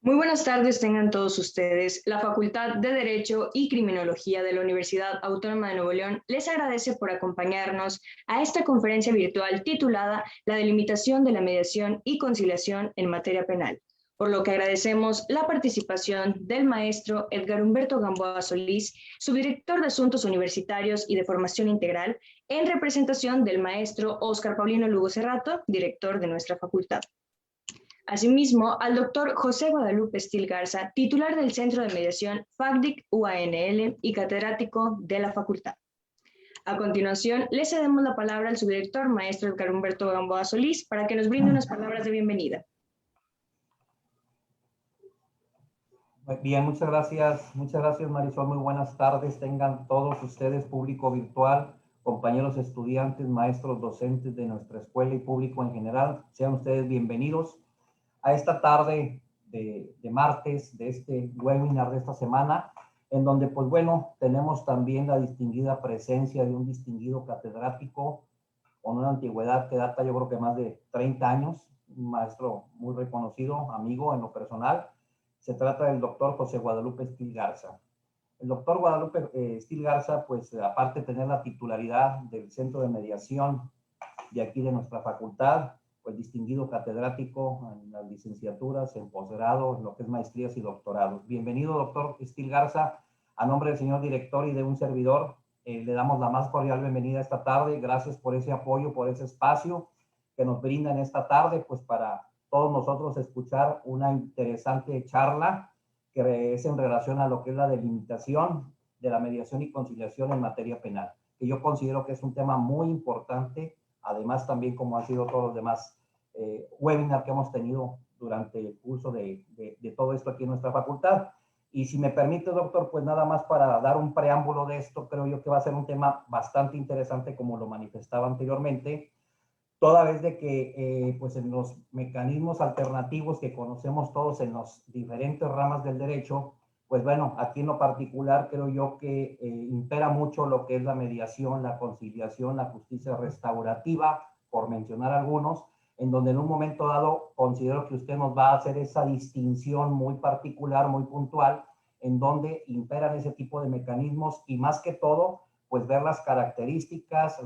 Muy buenas tardes tengan todos ustedes. La Facultad de Derecho y Criminología de la Universidad Autónoma de Nuevo León les agradece por acompañarnos a esta conferencia virtual titulada La delimitación de la mediación y conciliación en materia penal, por lo que agradecemos la participación del maestro Edgar Humberto Gamboa Solís, subdirector de Asuntos Universitarios y de Formación Integral, en representación del maestro Óscar Paulino Lugo Cerrato, director de nuestra facultad. Asimismo, al doctor José Guadalupe Estil Garza, titular del Centro de Mediación FACDIC UANL y catedrático de la facultad. A continuación, le cedemos la palabra al subdirector, maestro Edgar Humberto Gamboa Solís, para que nos brinde unas palabras de bienvenida. Bien, muchas gracias Marisol, muy buenas tardes, tengan todos ustedes, público virtual, compañeros estudiantes, maestros, docentes de nuestra escuela y público en general, sean ustedes bienvenidos a esta tarde de martes, de este webinar de esta semana, en donde pues bueno, tenemos también la distinguida presencia de un distinguido catedrático con una antigüedad que data yo creo que más de 30 años, un maestro muy reconocido, amigo en lo personal. Se trata del doctor José Guadalupe Estil Garza. El doctor Guadalupe Estil Garza, pues aparte de tener la titularidad del Centro de Mediación de aquí de nuestra facultad, pues distinguido catedrático en las licenciaturas, en posgrado, en lo que es maestrías y doctorados. Bienvenido, doctor Estil Garza, a nombre del señor director y de un servidor, le damos la más cordial bienvenida esta tarde. Gracias por ese apoyo, por ese espacio que nos brindan esta tarde, pues para todos nosotros escuchar una interesante charla que es en relación a lo que es la delimitación de la mediación y conciliación en materia penal, que yo considero que es un tema muy importante, además también como han sido todos los demás webinars que hemos tenido durante el curso de todo esto aquí en nuestra facultad. Y si me permite, doctor, pues nada más para dar un preámbulo de esto, creo yo que va a ser un tema bastante interesante, como lo manifestaba anteriormente, toda vez de que pues en los mecanismos alternativos que conocemos todos en las diferentes ramas del derecho, pues bueno, aquí en lo particular creo yo que impera mucho lo que es la mediación, la conciliación, la justicia restaurativa, por mencionar algunos, en donde en un momento dado considero que usted nos va a hacer esa distinción muy particular, muy puntual, en donde imperan ese tipo de mecanismos y más que todo, pues ver las características,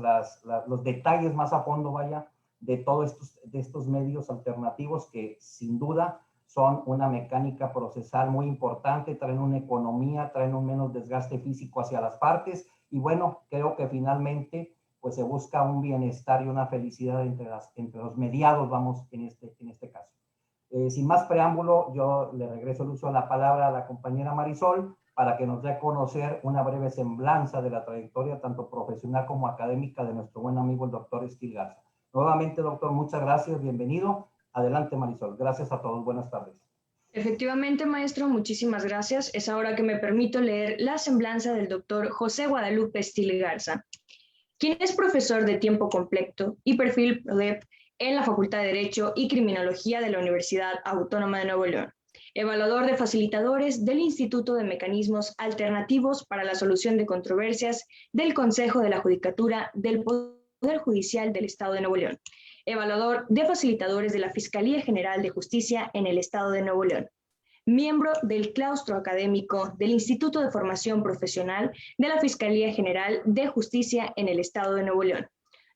los detalles más a fondo, vaya, de todos estos medios alternativos que sin duda son una mecánica procesal muy importante, traen una economía, traen un menos desgaste físico hacia las partes y bueno, creo que finalmente pues se busca un bienestar y una felicidad entre los mediados, vamos, en este caso. Sin más preámbulo, yo le regreso el uso de la palabra a la compañera Marisol para que nos dé a conocer una breve semblanza de la trayectoria tanto profesional como académica de nuestro buen amigo el doctor Estil Garza. Nuevamente, doctor, muchas gracias, bienvenido. Adelante, Marisol. Gracias a todos, buenas tardes. Efectivamente, maestro, muchísimas gracias. Es ahora que me permito leer la semblanza del doctor José Guadalupe Estil Garza, quien es profesor de tiempo completo y perfil PRODEP en la Facultad de Derecho y Criminología de la Universidad Autónoma de Nuevo León, evaluador de facilitadores del Instituto de Mecanismos Alternativos para la Solución de Controversias del Consejo de la Judicatura del Poder Judicial del Estado de Nuevo León, evaluador de facilitadores de la Fiscalía General de Justicia en el Estado de Nuevo León, miembro del claustro académico del Instituto de Formación Profesional de la Fiscalía General de Justicia en el Estado de Nuevo León,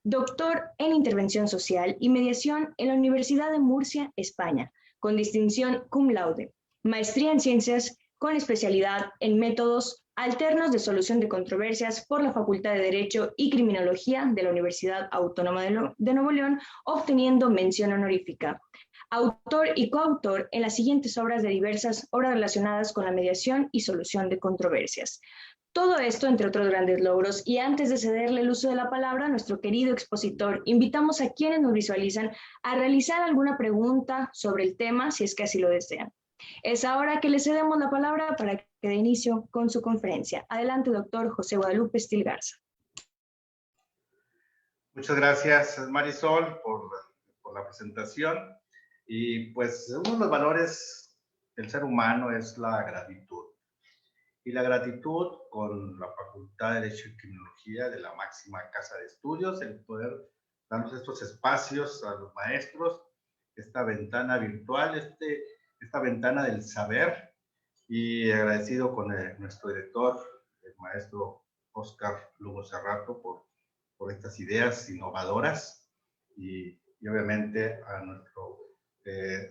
doctor en Intervención Social y Mediación en la Universidad de Murcia, España, con distinción cum laude, maestría en Ciencias con especialidad en Métodos Alternos de Solución de Controversias por la Facultad de Derecho y Criminología de la Universidad Autónoma de Nuevo León, obteniendo mención honorífica. Autor y coautor en las siguientes obras de diversas obras relacionadas con la mediación y solución de controversias. Todo esto, entre otros grandes logros, y antes de cederle el uso de la palabra a nuestro querido expositor, invitamos a quienes nos visualizan a realizar alguna pregunta sobre el tema, si es que así lo desean. Es ahora que le cedemos la palabra para que dé inicio con su conferencia. Adelante, doctor José Guadalupe Estil Garza. Muchas gracias, Marisol, por la presentación. Y pues uno de los valores del ser humano es la gratitud. Y la gratitud con la Facultad de Derecho y Criminología de la máxima casa de estudios, el poder darnos estos espacios a los maestros, esta ventana virtual, esta ventana del saber, y agradecido con nuestro director, el maestro Oscar Lugo Cerrato, por estas ideas innovadoras, y obviamente a nuestro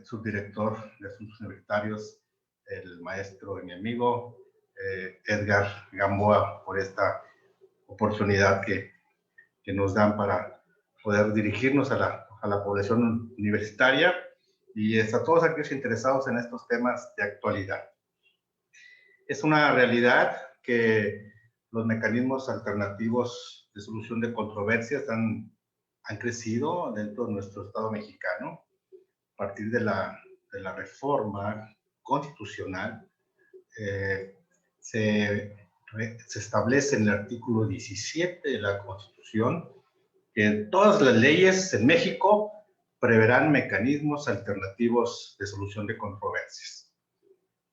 subdirector de Asuntos Universitarios, el maestro y mi amigo Edgar Gamboa, por esta oportunidad que nos dan para poder dirigirnos a la población universitaria y a todos aquellos interesados en estos temas de actualidad. Es una realidad que los mecanismos alternativos de solución de controversias han crecido dentro de nuestro Estado mexicano a partir de la reforma constitucional. Se establece en el artículo 17 de la Constitución que todas las leyes en México preverán mecanismos alternativos de solución de controversias.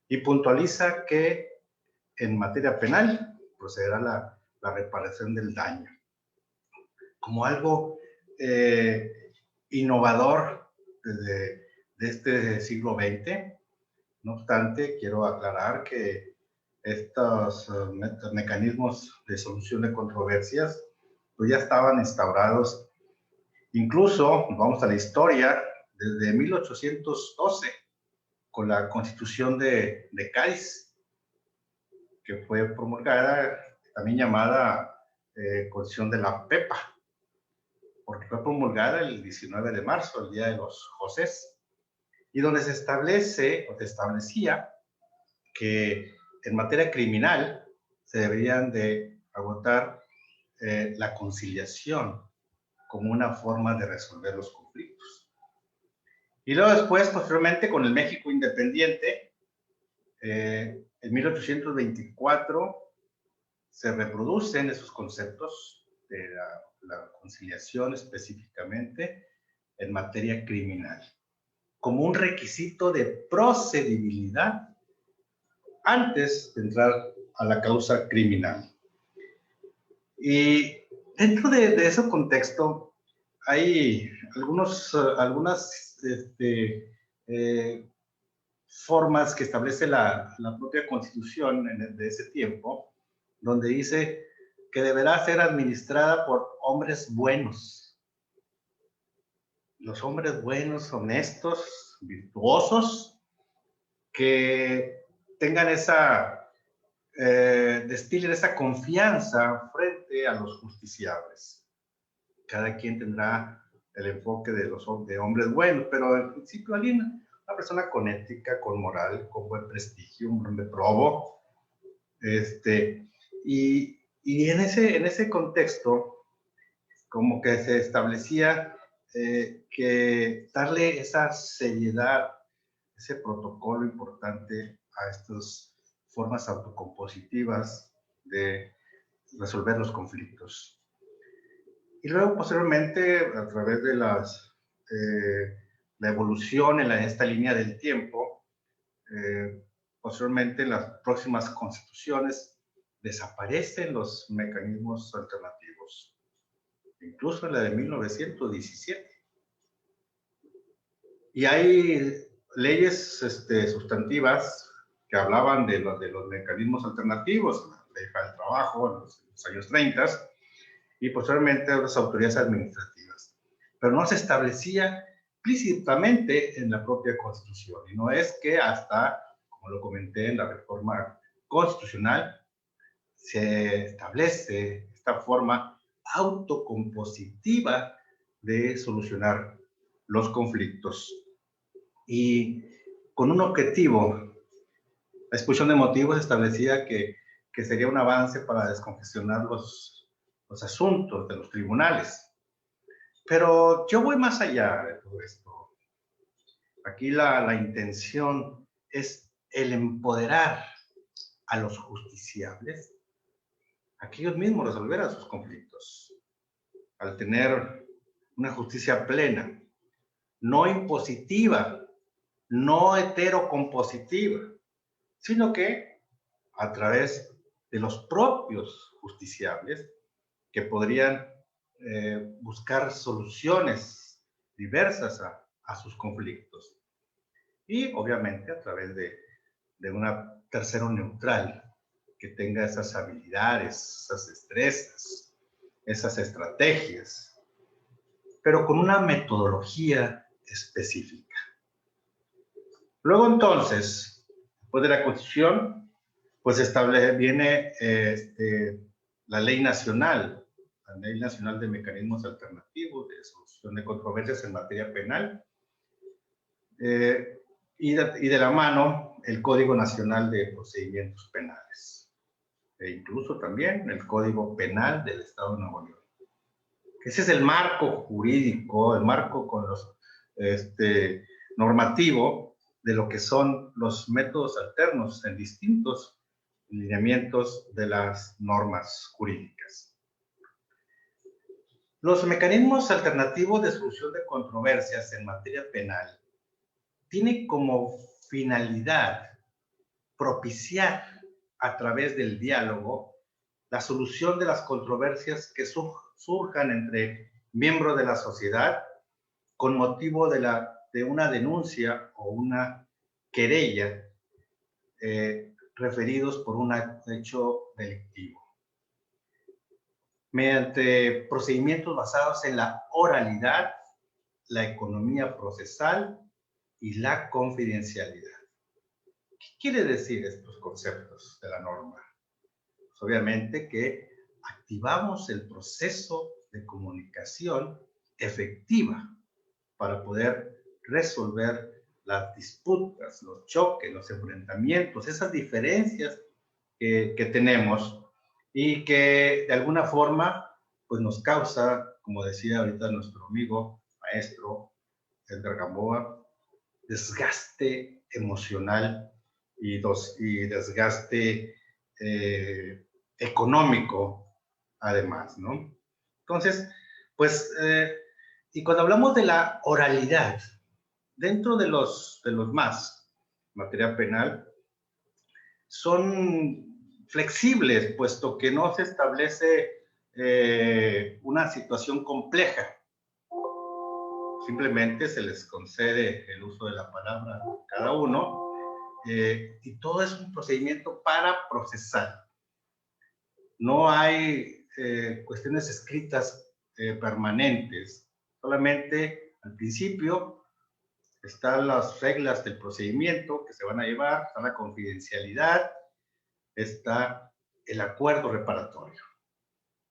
Y puntualiza que en materia penal procederá la reparación del daño. Como algo innovador de este siglo XX, no obstante, quiero aclarar que estos mecanismos de solución de controversias pues ya estaban instaurados. Incluso, vamos a la historia, desde 1812, con la Constitución de Cádiz, que fue promulgada, también llamada Constitución de la Pepa, porque fue promulgada el 19 de marzo, el Día de los Josés, y donde se establece, o se establecía, que en materia criminal se deberían de agotar la conciliación como una forma de resolver los conflictos. Y luego después, posteriormente, con el México independiente, en 1824 se reproducen esos conceptos de la conciliación específicamente en materia criminal, como un requisito de procedibilidad antes de entrar a la causa criminal. Y dentro de ese contexto hay algunas formas que establece la propia Constitución de ese tiempo, donde dice que deberá ser administrada por hombres buenos. Los hombres buenos, honestos, virtuosos, que tengan destilen esa confianza frente a los justiciables. Cada quien tendrá el enfoque de hombres buenos, pero en principio alguien, una persona con ética, con moral, con buen prestigio, un hombre probo. Y en ese contexto, como que se establecía que darle esa seriedad, ese protocolo importante a estas formas autocompositivas de resolver los conflictos. Y luego, posteriormente, a través de la evolución en esta línea del tiempo, posteriormente en las próximas constituciones desaparecen los mecanismos alternativos, incluso en la de 1917. Y hay leyes sustantivas que hablaban de los mecanismos alternativos, la ley del trabajo en los años 30 y posteriormente las autoridades administrativas. Pero no se establecía explícitamente en la propia Constitución. Y no es que hasta, como lo comenté en la reforma constitucional, se establece esta forma autocompositiva de solucionar los conflictos. Y con un objetivo, la exposición de motivos establecía que sería un avance para descongestionar los asuntos de los tribunales. Pero yo voy más allá de todo esto. Aquí la intención es el empoderar a los justiciables a que ellos mismos resolvieran sus conflictos, al tener una justicia plena, no impositiva, no heterocompositiva, sino que a través de los propios justiciables que podrían buscar soluciones diversas a sus conflictos. y obviamente a través de un tercero neutral que tenga esas habilidades, esas destrezas, esas estrategias, pero con una metodología específica. Luego entonces, después de la Constitución, pues viene la Ley Nacional de Mecanismos Alternativos de Solución de Controversias en Materia Penal, y de la mano el Código Nacional de Procedimientos Penales, e incluso también el Código Penal del Estado de Nuevo León. Ese es el marco jurídico, el marco con los, normativo de lo que son los métodos alternos en distintos lineamientos de las normas jurídicas. Los mecanismos alternativos de solución de controversias en materia penal tienen como finalidad propiciar a través del diálogo la solución de las controversias que surjan entre miembros de la sociedad con motivo de una denuncia o una querella referidos por un hecho delictivo, mediante procedimientos basados en la oralidad, la economía procesal y la confidencialidad. ¿Qué quiere decir estos conceptos de la norma? Pues obviamente que activamos el proceso de comunicación efectiva para poder resolver las disputas, los choques, los enfrentamientos, esas diferencias que tenemos y que de alguna forma pues nos causa, como decía ahorita nuestro amigo maestro Edgar Gamboa, desgaste emocional y desgaste económico además, ¿no? Entonces, pues, y cuando hablamos de la oralidad, dentro de los más, materia penal, son flexibles, puesto que no se establece una situación compleja. Simplemente se les concede el uso de la palabra a cada uno y todo es un procedimiento para procesar. No hay cuestiones escritas permanentes, solamente al principio están las reglas del procedimiento que se van a llevar, está la confidencialidad, está el acuerdo reparatorio.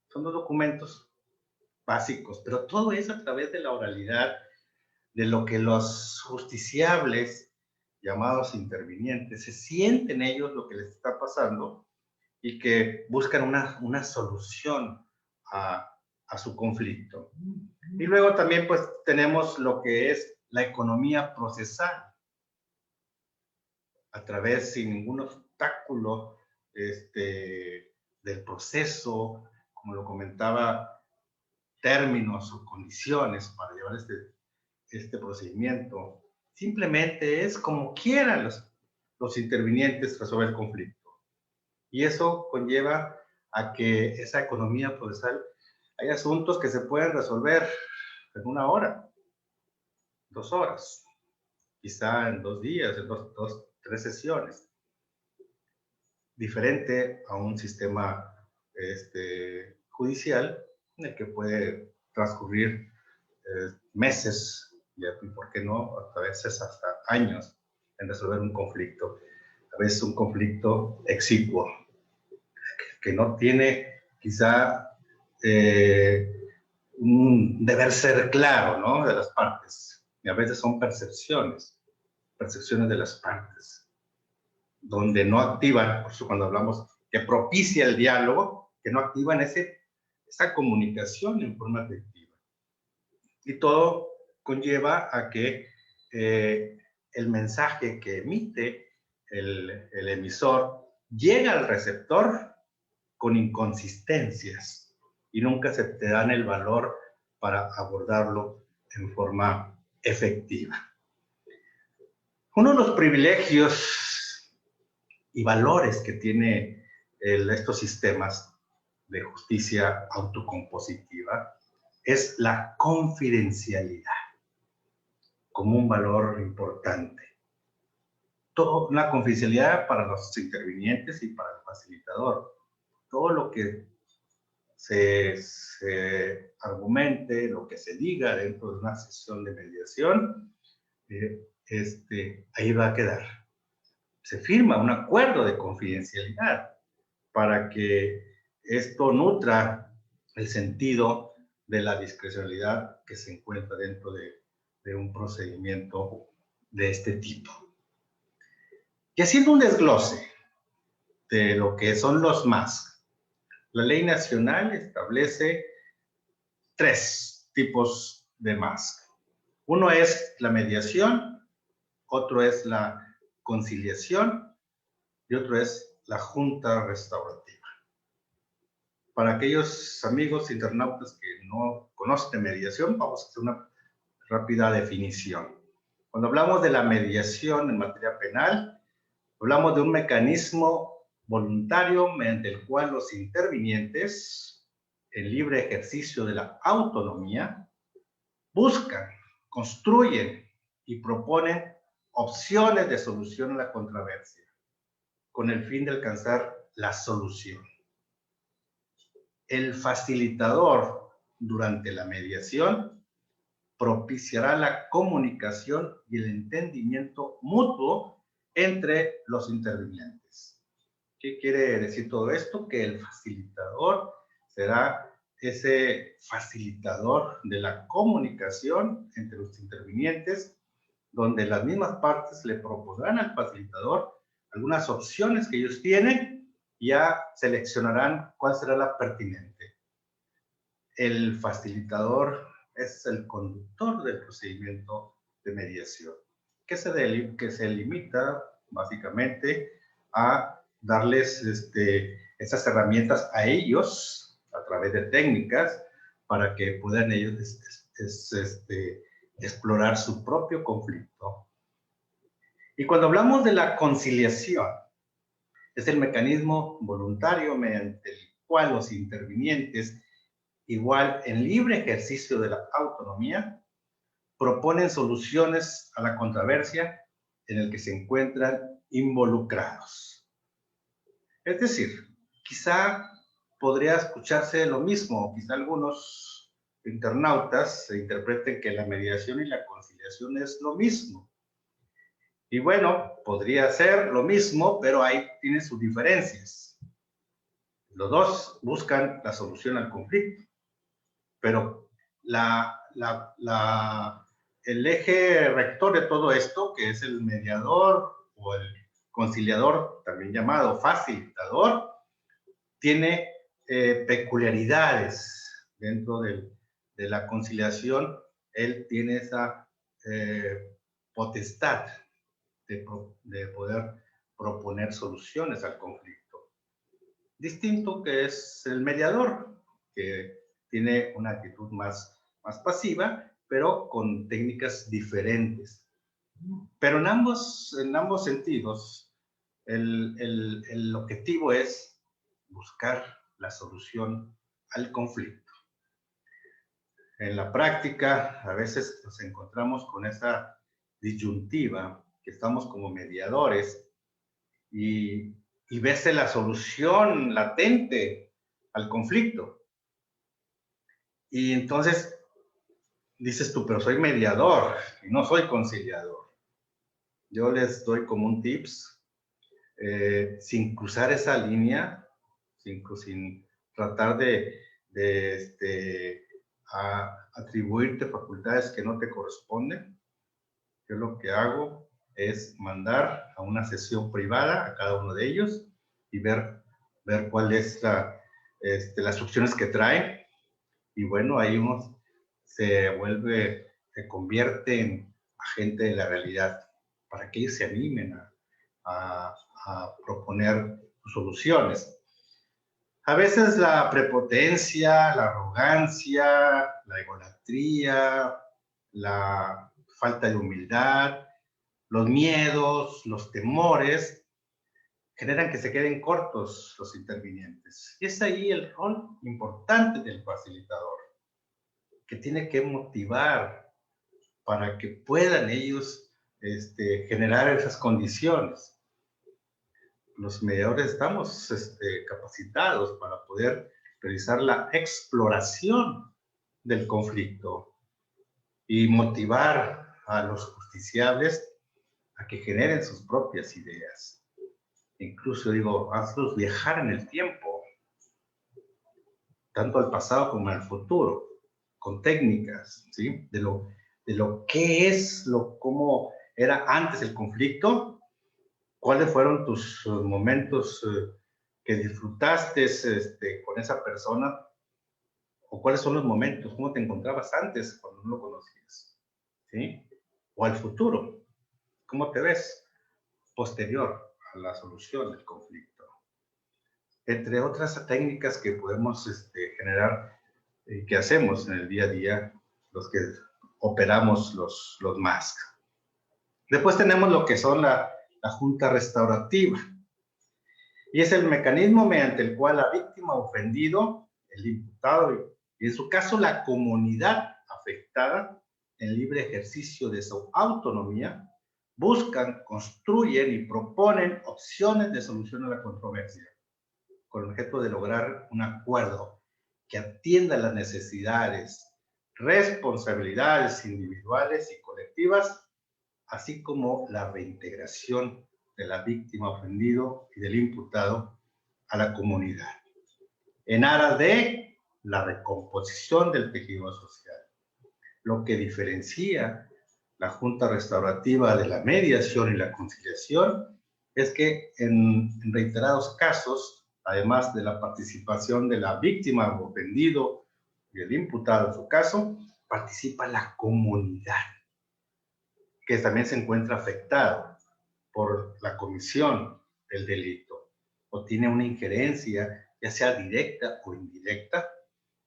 Son dos documentos básicos, pero todo es a través de la oralidad, de lo que los justiciables, llamados intervinientes, se sienten ellos lo que les está pasando y que buscan una solución a su conflicto. Y luego también pues tenemos lo que es la economía procesal, a través sin ningún obstáculo del proceso, como lo comentaba, términos o condiciones para llevar este procedimiento. Simplemente es como quieran los intervinientes resolver el conflicto. Y eso conlleva a que esa economía procesal, hay asuntos que se pueden resolver en 1 hora, 2 horas, quizá en 2 días, en 3 sesiones. Diferente a un sistema judicial en el que puede transcurrir meses y por qué no, a veces hasta años en resolver un conflicto. A veces un conflicto exiguo, que no tiene quizá un deber ser claro, ¿no?, de las partes. Y a veces son percepciones de las partes, donde no activan, por eso cuando hablamos que propicia el diálogo, que no activan esa comunicación en forma efectiva. Y todo conlleva a que el mensaje que emite el emisor llega al receptor con inconsistencias y nunca se te dan el valor para abordarlo en forma efectiva. Uno de los privilegios y valores que tiene estos sistemas de justicia autocompositiva es la confidencialidad como un valor importante. una confidencialidad para los intervinientes y para el facilitador. Todo lo que se argumente, lo que se diga dentro de una sesión de mediación, ahí va a quedar. Se firma un acuerdo de confidencialidad para que esto nutra el sentido de la discrecionalidad que se encuentra dentro de un procedimiento de este tipo. Y haciendo un desglose de lo que son los MASC, la ley nacional establece 3 tipos de MASC. Uno es la mediación, otro es la conciliación y otro es la junta restaurativa. Para aquellos amigos internautas que no conocen de mediación, vamos a hacer una rápida definición. Cuando hablamos de la mediación en materia penal, hablamos de un mecanismo voluntario mediante el cual los intervinientes, en libre ejercicio de la autonomía, buscan, construyen y proponen opciones de solución a la controversia, con el fin de alcanzar la solución. El facilitador, durante la mediación, propiciará la comunicación y el entendimiento mutuo entre los intervinientes. ¿Qué quiere decir todo esto? Que el facilitador será ese facilitador de la comunicación entre los intervinientes, donde las mismas partes le propondrán al facilitador algunas opciones que ellos tienen y ya seleccionarán cuál será la pertinente. El facilitador es el conductor del procedimiento de mediación, que se limita básicamente a darles esas herramientas a ellos a través de técnicas para que puedan ellos explorar su propio conflicto. Y cuando hablamos de la conciliación, es el mecanismo voluntario mediante el cual los intervinientes, igual en libre ejercicio de la autonomía, proponen soluciones a la controversia en el que se encuentran involucrados. Es decir, quizá podría escucharse lo mismo, quizá algunos internautas se interpreten que la mediación y la conciliación es lo mismo. Y bueno, podría ser lo mismo, pero ahí tiene sus diferencias. Los dos buscan la solución al conflicto, pero el eje rector de todo esto, que es el mediador o el conciliador, también llamado facilitador, tiene peculiaridades dentro de la conciliación. Él tiene esa potestad de poder proponer soluciones al conflicto. Distinto que es el mediador, que tiene una actitud más pasiva, pero con técnicas diferentes. Pero en ambos sentidos, el objetivo es buscar la solución al conflicto. En la práctica, a veces nos encontramos con esa disyuntiva, que estamos como mediadores y ves la solución latente al conflicto. Y entonces dices tú, pero soy mediador y no soy conciliador. Yo les doy como un tips, sin cruzar esa línea, sin tratar de atribuirte facultades que no te corresponden. Yo lo que hago es mandar a una sesión privada a cada uno de ellos y ver cuál es las opciones que traen. Y bueno, ahí uno se convierte en agente de la realidad para que ellos se animen a proponer soluciones. A veces la prepotencia, la arrogancia, la egolatría, la falta de humildad, los miedos, los temores, generan que se queden cortos los intervinientes. Y es ahí el rol importante del facilitador, que tiene que motivar para que puedan ellos generar esas condiciones. Los mediadores estamos capacitados para poder realizar la exploración del conflicto y motivar a los justiciables a que generen sus propias ideas. Incluso digo, hazlos viajar en el tiempo, tanto al pasado como al futuro, con técnicas, ¿sí? De lo que es, cómo era antes el conflicto, cuáles fueron tus momentos que disfrutaste con esa persona, o cuáles son los momentos, cómo te encontrabas antes cuando no lo conocías, ¿sí? O al futuro, cómo te ves posterior a la solución del conflicto. Entre otras técnicas que podemos generar y que hacemos en el día a día, los que operamos los MASC. Después tenemos lo que son la junta restaurativa. Y es el mecanismo mediante el cual la víctima ofendido, el imputado y en su caso la comunidad afectada, en libre ejercicio de su autonomía, buscan, construyen y proponen opciones de solución a la controversia, con el objeto de lograr un acuerdo que atienda las necesidades, responsabilidades individuales y colectivas, así como la reintegración de la víctima ofendido y del imputado a la comunidad, en aras de la recomposición del tejido social. Lo que diferencia la junta restaurativa de la mediación y la conciliación es que en reiterados casos, además de la participación de la víctima ofendido y el imputado en su caso, participa la comunidad, que también se encuentra afectado por la comisión del delito o tiene una injerencia, ya sea directa o indirecta,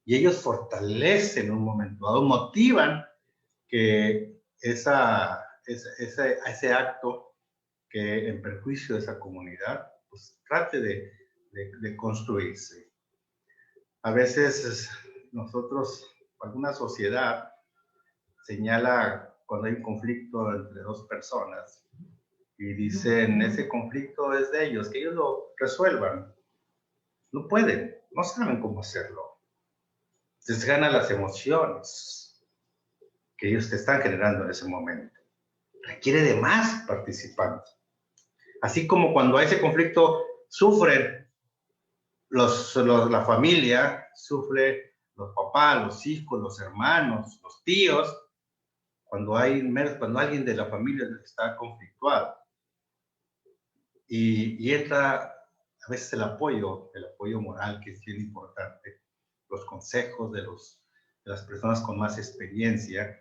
y ellos fortalecen en un momento dado, motivan que ese acto que en perjuicio de esa comunidad, pues trate de construirse. A veces nosotros, alguna sociedad señala cuando hay un conflicto entre dos personas y dicen, ese conflicto es de ellos, que ellos lo resuelvan. No pueden, no saben cómo hacerlo. Les ganan las emociones que ellos te están generando en ese momento. Requiere de más participantes. Así como cuando a ese conflicto sufren la familia, sufre los papás, los hijos, los hermanos, los tíos, cuando alguien de la familia está conflictuado. Y entra a veces el apoyo moral, que es bien importante, los consejos de las personas con más experiencia.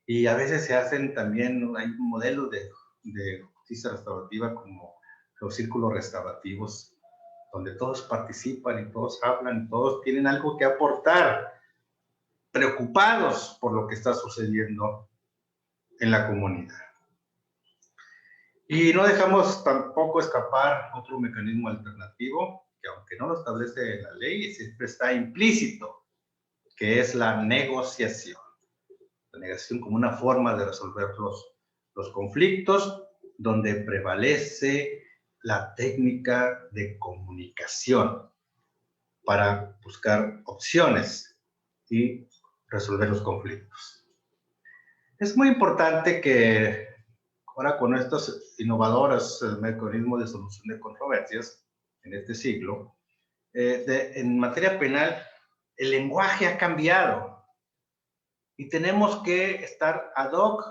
Y a veces se hacen también, hay modelos de justicia restaurativa como los círculos restaurativos, donde todos participan y todos hablan, y todos tienen algo que aportar, preocupados por lo que está sucediendo en la comunidad. Y no dejamos tampoco escapar otro mecanismo alternativo, que aunque no lo establece la ley, siempre está implícito, que es la negociación. La negociación como una forma de resolver los conflictos, donde prevalece la técnica de comunicación para buscar opciones y resolver los conflictos. Es muy importante que ahora con estos innovadores mecanismos de solución de controversias en este siglo, en materia penal, el lenguaje ha cambiado y tenemos que estar ad hoc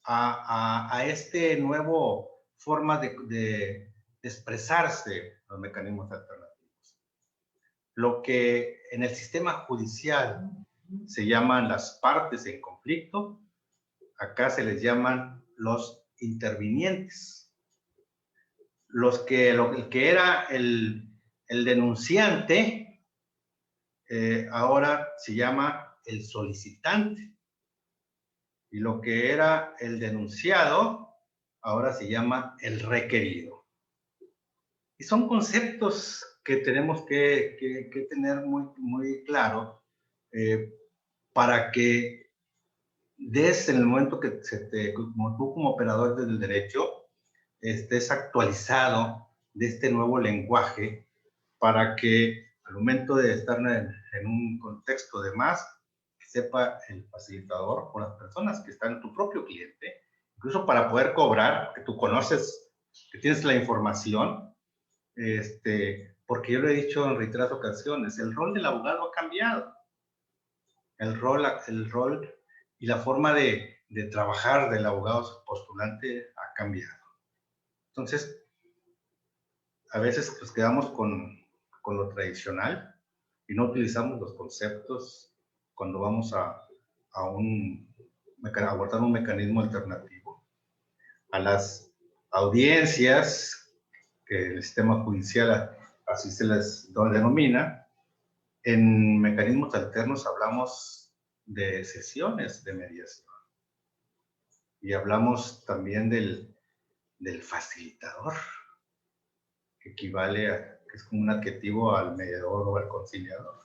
a este nuevo forma de expresarse los mecanismos alternativos. Lo que en el sistema judicial se llaman las partes en conflicto, acá se les llaman los intervinientes. El que era el denunciante, ahora se llama el solicitante. Y lo que era el denunciado, ahora se llama el requerido. Y son conceptos que tenemos que tener muy, muy claro para que desde el momento que como tú como operador del derecho, estés actualizado de este nuevo lenguaje para que al momento de estar en un contexto de más, sepa el facilitador o las personas que están en tu propio cliente, incluso para poder cobrar, que tú conoces, que tienes la información, porque yo lo he dicho en reiteradas ocasiones, el rol del abogado ha cambiado. El rol y la forma de trabajar del abogado postulante ha cambiado. Entonces, a veces nos quedamos con lo tradicional y no utilizamos los conceptos cuando vamos a abordar un mecanismo alternativo. A las audiencias, que el sistema judicial así se les denomina, en mecanismos alternos hablamos de sesiones de mediación y hablamos también del facilitador, que equivale a, que es como un adjetivo al mediador o al conciliador.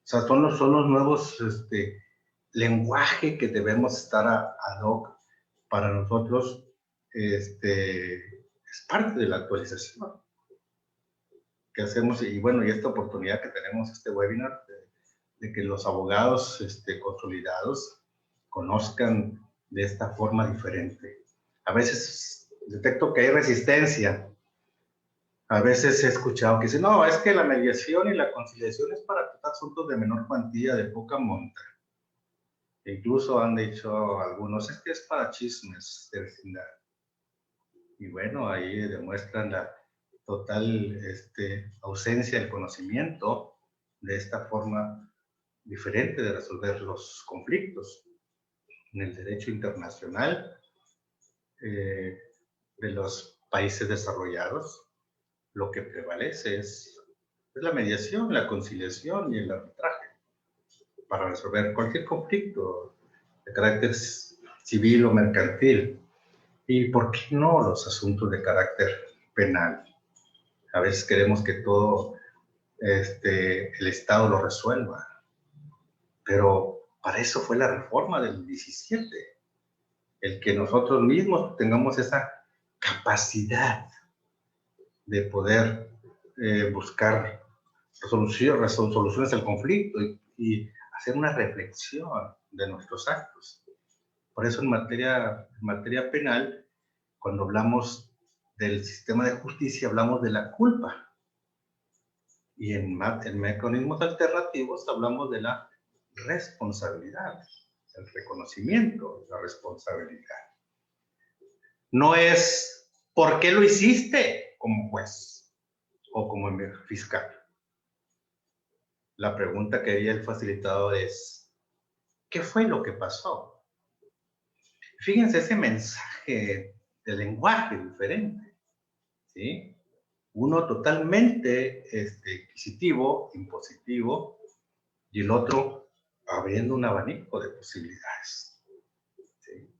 O sea, son los nuevos lenguaje que debemos estar ad hoc para nosotros. Es parte de la actualización que hacemos. Y bueno, y esta oportunidad que tenemos, este webinar, de que los abogados consolidados conozcan de esta forma diferente. A veces detecto que hay resistencia. A veces he escuchado que dicen, no, es que la mediación y la conciliación es para tratar asuntos de menor cuantía, de poca monta. E incluso han dicho algunos, es que es para chismes de vecindad. Y bueno, ahí demuestran la total ausencia del conocimiento de esta forma diferente de resolver los conflictos. En el derecho internacional de los países desarrollados, lo que prevalece es la mediación, la conciliación y el arbitraje para resolver cualquier conflicto de carácter civil o mercantil. ¿Y por qué no los asuntos de carácter penal? A veces queremos que todo el Estado lo resuelva, pero para eso fue la reforma del 17, el que nosotros mismos tengamos esa capacidad de poder buscar soluciones al conflicto y hacer una reflexión de nuestros actos. Por eso en materia penal, cuando hablamos del sistema de justicia, hablamos de la culpa. Y en mecanismos alternativos hablamos de la responsabilidad, el reconocimiento de la responsabilidad. No es ¿por qué lo hiciste como juez o como fiscal? La pregunta que haría el facilitador es ¿qué fue lo que pasó? Fíjense ese mensaje de lenguaje diferente, ¿sí? Uno totalmente inquisitivo, impositivo, y el otro abriendo un abanico de posibilidades, ¿sí?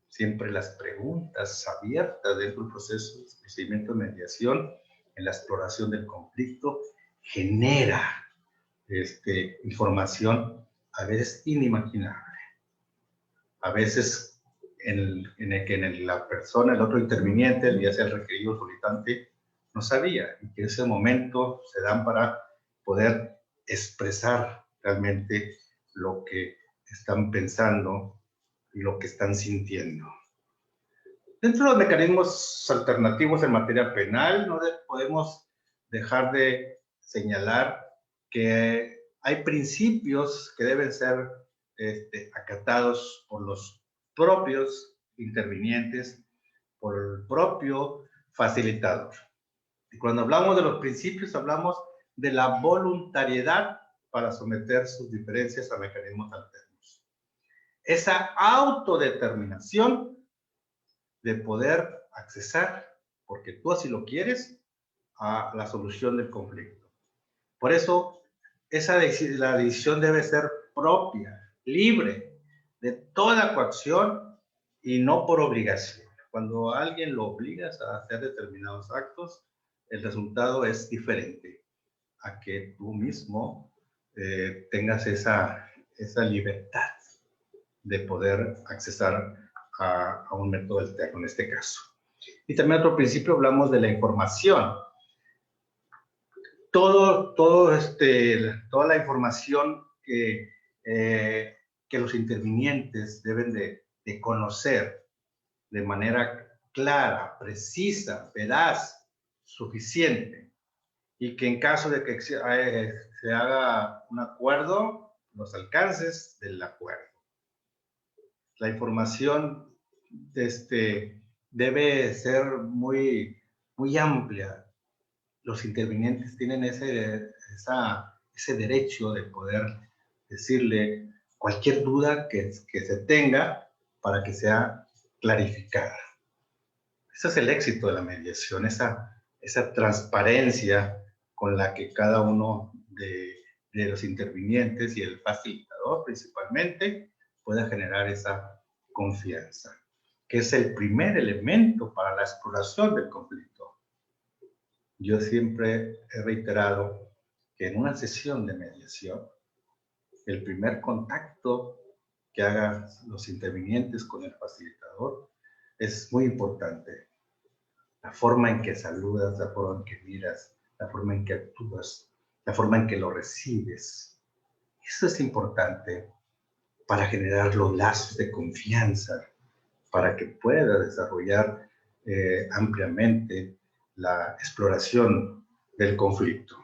Siempre las preguntas abiertas dentro del proceso de procedimiento de mediación, en la exploración del conflicto, genera información a veces inimaginable. A veces la persona, el otro interviniente, ya sea el requerido o solicitante, no sabía, y que en ese momento se dan para poder expresar realmente lo que están pensando y lo que están sintiendo. Dentro de los mecanismos alternativos en materia penal, no podemos dejar de señalar que hay principios que deben ser acatados por los propios intervinientes, por el propio facilitador. Y cuando hablamos de los principios, hablamos de la voluntariedad para someter sus diferencias a mecanismos alternos. Esa autodeterminación de poder accesar, porque tú así lo quieres, a la solución del conflicto. Por eso, la decisión debe ser propia, libre de toda coacción y no por obligación. Cuando a alguien lo obligas a hacer determinados actos, el resultado es diferente a que tú mismo tengas esa libertad de poder accesar a un método alterno en este caso. Y también otro principio, hablamos de la información. Toda la información que los intervinientes deben de conocer de manera clara, precisa, veraz, suficiente, y que en caso de que se haga un acuerdo, los alcances del acuerdo. La información debe ser muy, muy amplia. Los intervinientes tienen ese derecho de poder decirle cualquier duda que se tenga para que sea clarificada. Ese es el éxito de la mediación, esa transparencia con la que cada uno de los intervinientes y el facilitador principalmente pueda generar esa confianza, que es el primer elemento para la exploración del conflicto. Yo siempre he reiterado que en una sesión de mediación, el primer contacto que hagan los intervinientes con el facilitador es muy importante. La forma en que saludas, la forma en que miras, la forma en que actúas, la forma en que lo recibes. Eso es importante para generar los lazos de confianza, para que pueda desarrollar ampliamente la exploración del conflicto.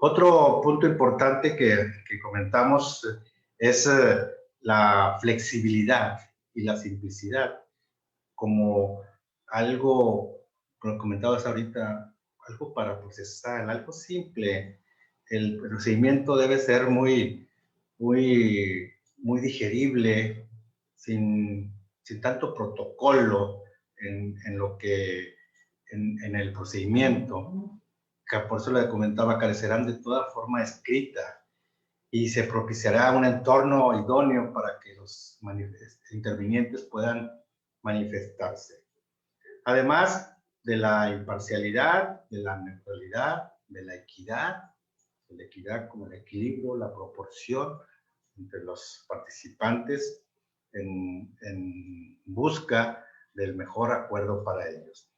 Otro punto importante que comentamos es la flexibilidad y la simplicidad como algo, como comentabas ahorita, algo para procesar, algo simple. El procedimiento debe ser muy digerible, sin tanto protocolo en el procedimiento, que por eso le comentaba, carecerán de toda forma escrita y se propiciará un entorno idóneo para que los intervinientes puedan manifestarse. Además de la imparcialidad, de la neutralidad, de la equidad como el equilibrio, la proporción entre los participantes en busca del mejor acuerdo para ellos.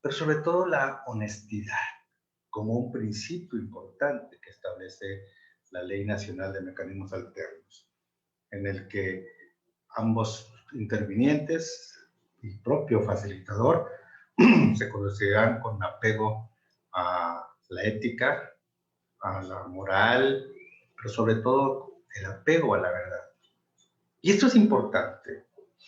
Pero sobre todo la honestidad como un principio importante que establece la Ley Nacional de Mecanismos Alternos, en el que ambos intervinientes y propio facilitador se conducirán con apego a la ética, a la moral, pero sobre todo el apego a la verdad. Y esto es importante.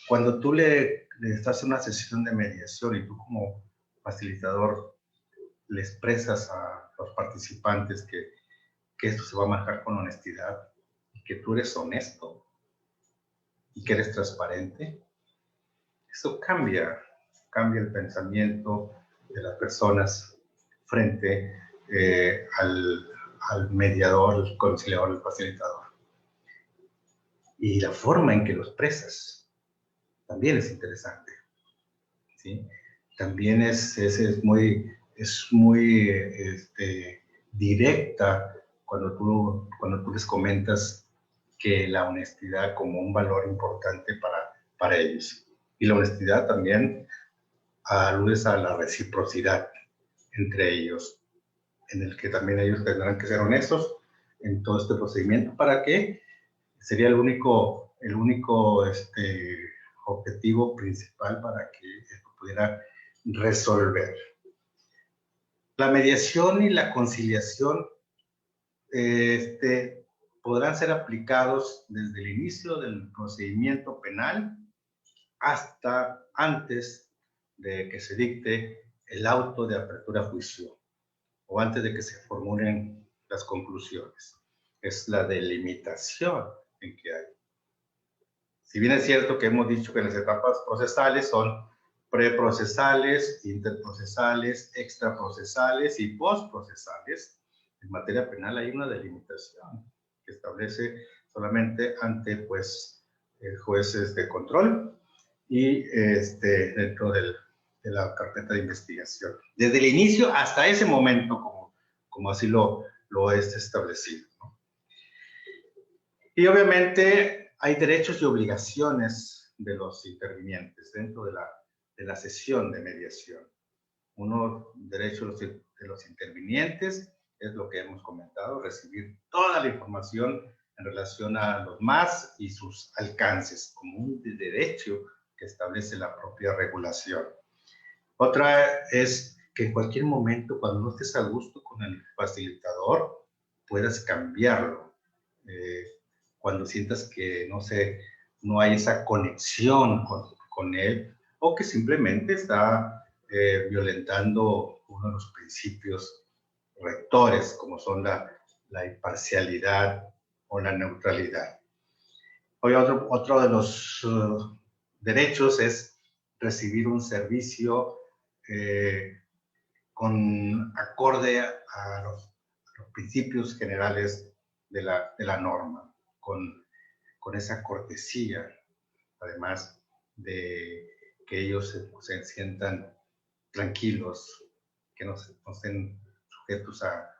Cuando tú le estás en una sesión de mediación y tú como facilitador le expresas a los participantes que esto se va a manejar con honestidad y que tú eres honesto y que eres transparente, eso cambia el pensamiento de las personas frente al mediador, el conciliador, el facilitador. Y la forma en que lo expresas también es interesante, ¿sí? También es muy directa cuando tú les comentas que la honestidad como un valor importante para ellos. Y la honestidad también alude a la reciprocidad entre ellos, en el que también ellos tendrán que ser honestos en todo este procedimiento para que sería el único objetivo principal para que esto pudiera resolver. La mediación y la conciliación podrán ser aplicados desde el inicio del procedimiento penal hasta antes de que se dicte el auto de apertura a juicio o antes de que se formulen las conclusiones. Es la delimitación en que hay. Si bien es cierto que hemos dicho que las etapas procesales son preprocesales, interprocesales, extraprocesales y postprocesales, en materia penal hay una delimitación que establece solamente ante jueces de control y dentro de la carpeta de investigación. Desde el inicio hasta ese momento, como así lo es establecido, ¿no? Y obviamente hay derechos y obligaciones de los intervinientes dentro de la sesión de mediación. Uno, derechos de los intervinientes, es lo que hemos comentado, recibir toda la información en relación a los más y sus alcances, como un derecho que establece la propia regulación. Otra es que en cualquier momento, cuando no estés a gusto con el facilitador, puedas cambiarlo. Cuando sientas que, no sé, no hay esa conexión con él, o que simplemente está violentando uno de los principios rectores, como son la imparcialidad o la neutralidad. Hoy otro de los derechos es recibir un servicio con acorde a los principios generales de la norma, con esa cortesía, además de que ellos se sientan tranquilos, que no estén sujetos a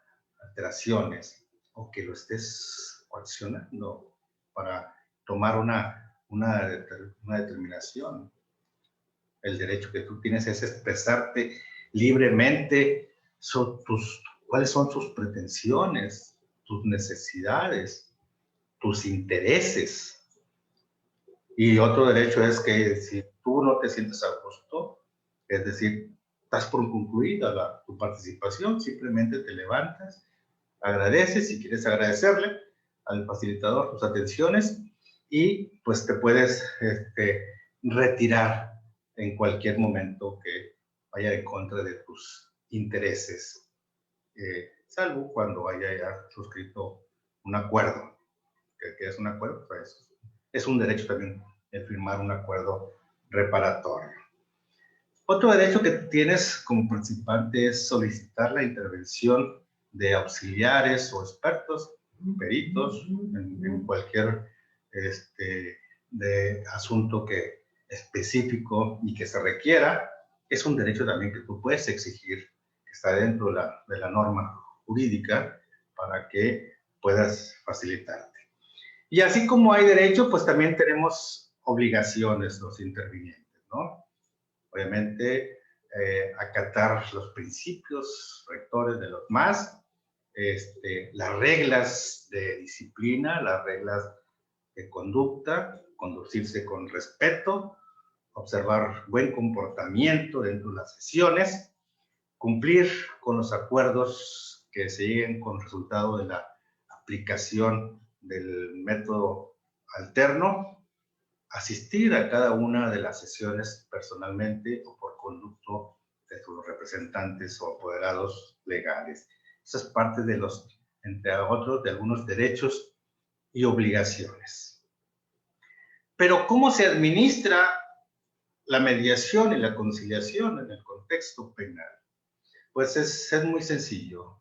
alteraciones, o que lo estés coaccionando para tomar una determinación. El derecho que tú tienes es expresarte libremente cuáles son tus pretensiones, tus necesidades, tus intereses. Y otro derecho es que si tú no te sientes a gusto, es decir, estás por concluida tu participación, simplemente te levantas, agradeces si quieres agradecerle al facilitador tus atenciones y pues te puedes retirar en cualquier momento que vaya en contra de tus intereses, salvo cuando haya ya suscrito un acuerdo. ¿Qué es un acuerdo? Pues es un derecho también el firmar un acuerdo reparatorio. Otro derecho que tienes como participante es solicitar la intervención de auxiliares o expertos, peritos, en cualquier de asunto específico y que se requiera. Es un derecho también que tú puedes exigir, que está dentro de la norma jurídica para que puedas facilitarte. Y así como hay derecho, pues también tenemos obligaciones los intervinientes, ¿no? Obviamente, acatar los principios rectores de los más, las reglas de disciplina, las reglas de conducta, conducirse con respeto, observar buen comportamiento dentro de las sesiones, cumplir con los acuerdos que se lleguen con resultado de la aplicación del método alterno, asistir a cada una de las sesiones personalmente o por conducto de sus representantes o apoderados legales. Esa es parte de entre otros, de algunos derechos y obligaciones. Pero ¿cómo se administra la mediación y la conciliación en el contexto penal? Pues es muy sencillo.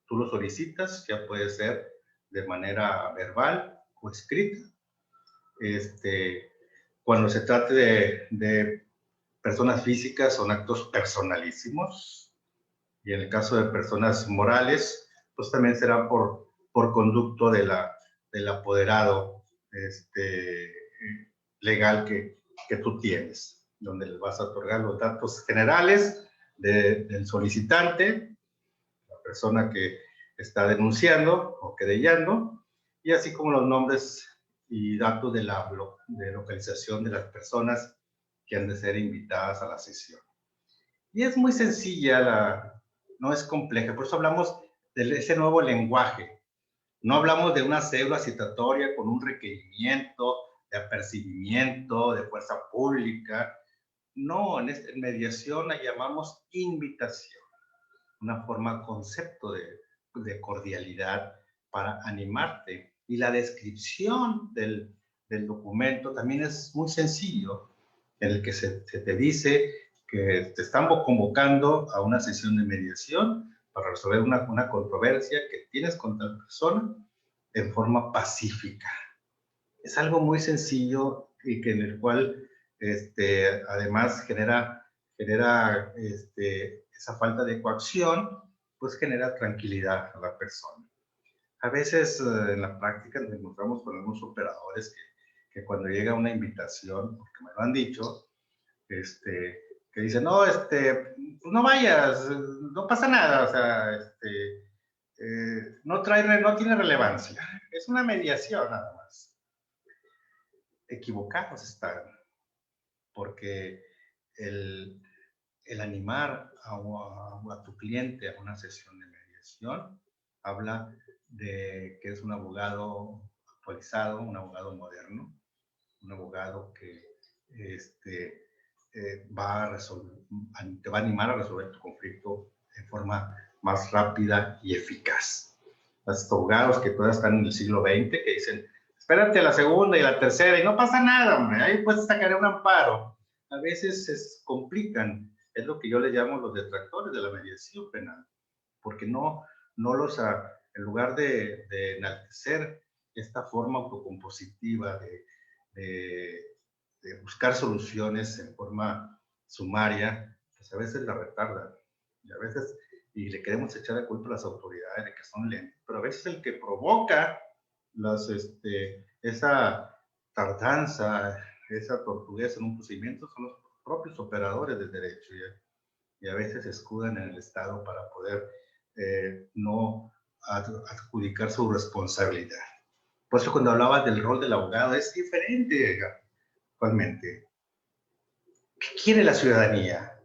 Tú lo solicitas, ya puede ser de manera verbal o escrita. Cuando se trate de personas físicas, son actos personalísimos. Y en el caso de personas morales, pues también será por conducto del apoderado legal que tú tienes, donde le vas a otorgar los datos generales del solicitante, la persona que está denunciando o querellando, y así como los nombres y datos de localización de las personas que han de ser invitadas a la sesión. Y es muy sencilla, no es compleja, por eso hablamos de ese nuevo lenguaje. No hablamos de una cédula citatoria con un requerimiento de apercibimiento, de fuerza pública. No, en mediación la llamamos invitación, una forma, concepto de cordialidad para animarte. Y la descripción del documento también es muy sencillo, en el que se te dice que te están convocando a una sesión de mediación para resolver una controversia que tienes con tal persona en forma pacífica. Es algo muy sencillo y que en el cual además genera esa falta de coacción, pues genera tranquilidad a la persona. A veces en la práctica nos encontramos con algunos operadores que cuando llega una invitación, porque me lo han dicho, que dicen, no, pues no vayas, no pasa nada, o sea, no tiene relevancia. Es una mediación nada más. Equivocados están, porque el animar a tu cliente a una sesión de mediación habla de que es un abogado actualizado, un abogado moderno, un abogado que te va a animar a resolver tu conflicto de forma más rápida y eficaz. Los abogados que todavía están en el siglo XX, que dicen, espérate a la segunda y la tercera y no pasa nada, hombre, ahí puedes sacar un amparo. A veces se complican, es lo que yo le llamo los detractores de la mediación penal, porque en lugar de enaltecer esta forma autocompositiva de buscar soluciones en forma sumaria, pues a veces la retardan, y le queremos echar la culpa a las autoridades de que son lentas, pero a veces el que provoca esa tardanza, esa torpidez en un procedimiento son los propios operadores del derecho, y a veces se escudan en el Estado para poder no adjudicar su responsabilidad. Por eso cuando hablaba del rol del abogado es diferente actualmente. ¿Qué quiere la ciudadanía?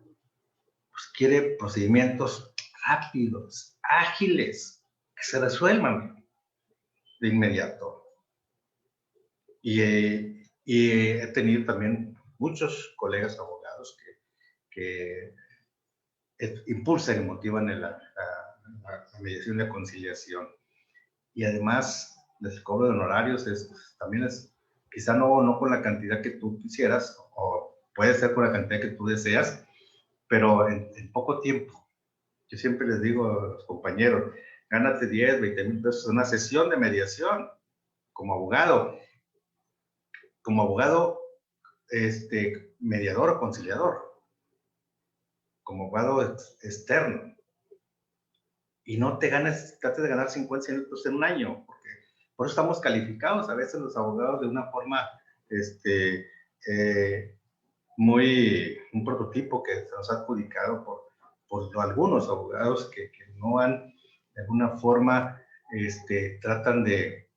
Pues quiere procedimientos rápidos, ágiles, que se resuelvan de inmediato. Y he tenido también muchos colegas abogados que impulsan y motivan la mediación y la conciliación. Y además, el cobro de honorarios también es, quizá no con la cantidad que tú quisieras, o puede ser con la cantidad que tú deseas, pero en poco tiempo. Yo siempre les digo a los compañeros, gánate 10, 20 mil pesos en una sesión de mediación como abogado. Como abogado, mediador o conciliador. Como abogado externo. Y no trates de ganar 50 minutos en un año, porque por eso estamos calificados a veces los abogados de una forma, un prototipo que se nos ha adjudicado por algunos abogados que no han, de alguna forma, tratan de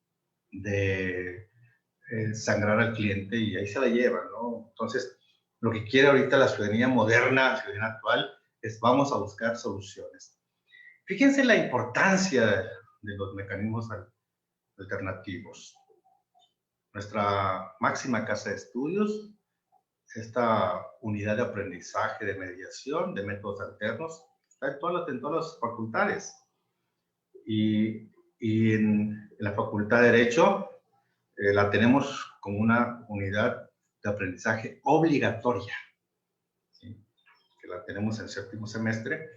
sangrar al cliente y ahí se la llevan, ¿no? Entonces, lo que quiere ahorita la ciudadanía moderna, la ciudadanía actual, es vamos a buscar soluciones. Fíjense la importancia de los mecanismos alternativos. Nuestra máxima casa de estudios, esta unidad de aprendizaje, de mediación, de métodos alternos, está en todas las facultades. Y en la Facultad de Derecho la tenemos como una unidad de aprendizaje obligatoria, ¿sí? Que la tenemos en séptimo semestre.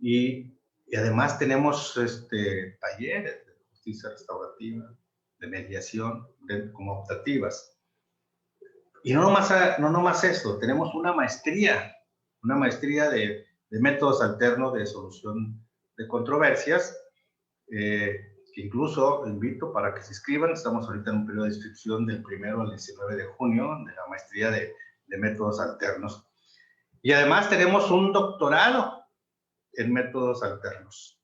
Y además tenemos talleres de justicia restaurativa, de mediación, como optativas. Y no nomás eso, tenemos una maestría de métodos alternos de solución de controversias, que incluso invito para que se inscriban. Estamos ahorita en un periodo de inscripción del 1 al 19 de junio de la maestría de métodos alternos. Y además tenemos un doctorado en métodos alternos.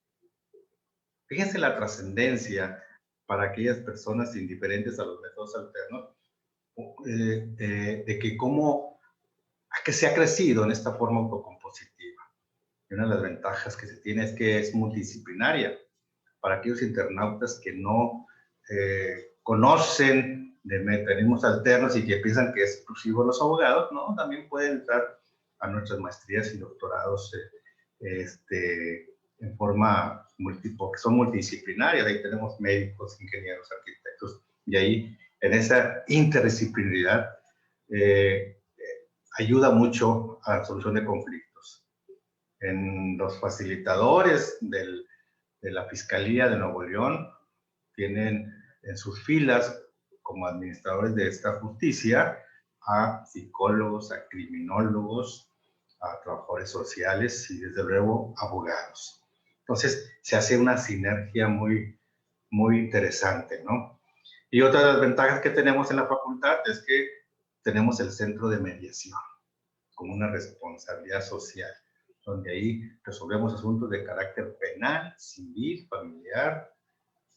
Fíjense la trascendencia para aquellas personas indiferentes a los métodos alternos, de que se ha crecido en esta forma autocompositiva. Y una de las ventajas que se tiene es que es multidisciplinaria. Para aquellos internautas que no conocen de mecanismos alternos y que piensan que es exclusivo de los abogados, ¿no? También pueden entrar a nuestras maestrías y doctorados en forma que son multidisciplinarias. Ahí tenemos médicos, ingenieros, arquitectos, y ahí en esa interdisciplinaridad ayuda mucho a la solución de conflictos. En los facilitadores de la Fiscalía de Nuevo León tienen en sus filas como administradores de esta justicia a psicólogos, a criminólogos, a trabajadores sociales y desde luego abogados. Entonces se hace una sinergia muy, muy interesante, ¿no? Y otra de las ventajas que tenemos en la facultad es que tenemos el centro de mediación como una responsabilidad social, donde ahí resolvemos asuntos de carácter penal, civil, familiar,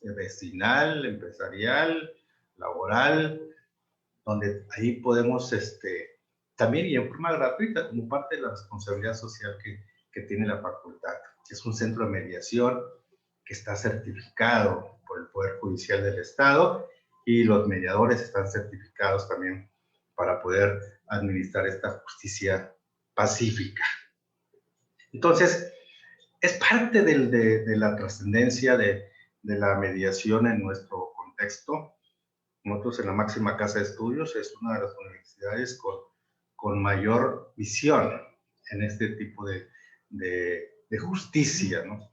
vecinal, empresarial, laboral, donde ahí podemos también y en forma gratuita, como parte de la responsabilidad social que tiene la facultad. Es un centro de mediación que está certificado por el Poder Judicial del Estado y los mediadores están certificados también para poder administrar esta justicia pacífica. Entonces, es parte de la trascendencia de la mediación en nuestro contexto. Nosotros en la máxima casa de estudios es una de las universidades con mayor visión en este tipo de justicia, ¿no?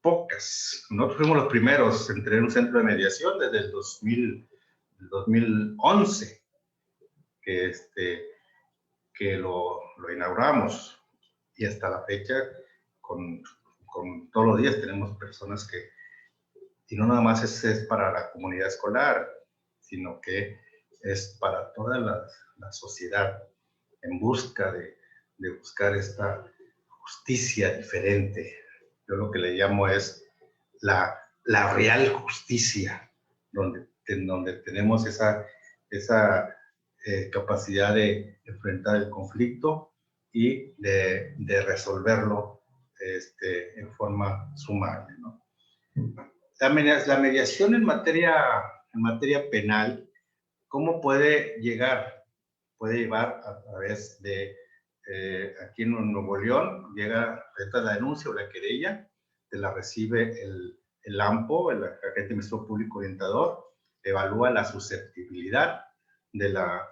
Pocas. Nosotros fuimos los primeros en tener un centro de mediación desde el 2011, que lo inauguramos, y hasta la fecha, con todos los días tenemos personas que, y no nada más es para la comunidad escolar, sino que es para toda la sociedad en busca de buscar esta justicia diferente. Yo lo que le llamo es la real justicia, donde tenemos esa capacidad de enfrentar el conflicto y de resolverlo en forma sumable, ¿no? La mediación en materia penal, ¿cómo puede llegar? Puede llevar a través de, aquí en Nuevo León, llega, presenta la denuncia o la querella, te la recibe el AMPO, el agente ministro público orientador, evalúa la susceptibilidad de la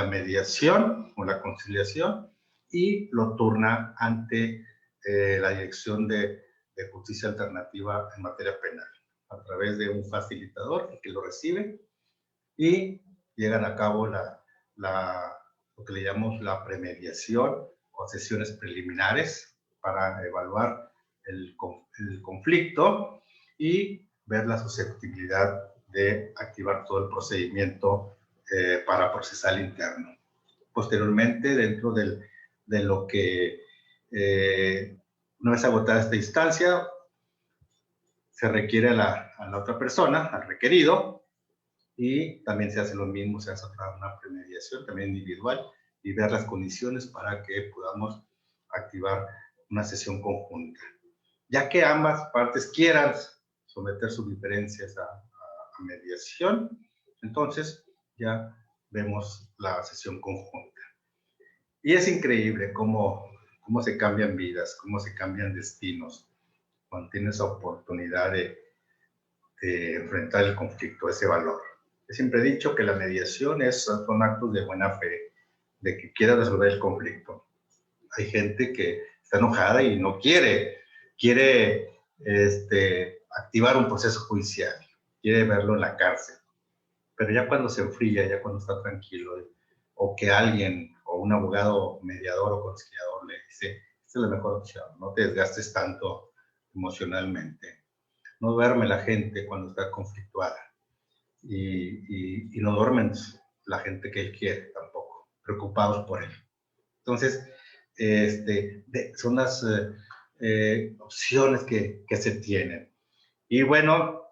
mediación o la conciliación y lo turna ante la Dirección de Justicia Alternativa en materia penal, a través de un facilitador que lo recibe y llegan a cabo lo que le llamamos la premediación o sesiones preliminares para evaluar el conflicto y ver la susceptibilidad de activar todo el procedimiento para procesal interno. Posteriormente, dentro de lo que una vez agotada esta instancia, se requiere a la otra persona, al requerido, y también se hace lo mismo, se hace una premediación también individual y ver las condiciones para que podamos activar una sesión conjunta. Ya que ambas partes quieran someter sus diferencias a mediación, entonces ya vemos la sesión conjunta. Y es increíble cómo se cambian vidas, cómo se cambian destinos cuando tienes la oportunidad de enfrentar el conflicto, ese valor. Yo siempre he dicho que la mediación son actos de buena fe, de que quiera resolver el conflicto. Hay gente que está enojada y no quiere activar un proceso judicial, quiere verlo en la cárcel. Pero ya cuando se enfría, ya cuando está tranquilo, o que alguien, o un abogado mediador o conciliador le dice, esta es la mejor opción, no te desgastes tanto emocionalmente. No duerme la gente cuando está conflictuada. Y no duermen la gente que él quiere tampoco, preocupados por él. Entonces, son las opciones que se tienen. Y bueno,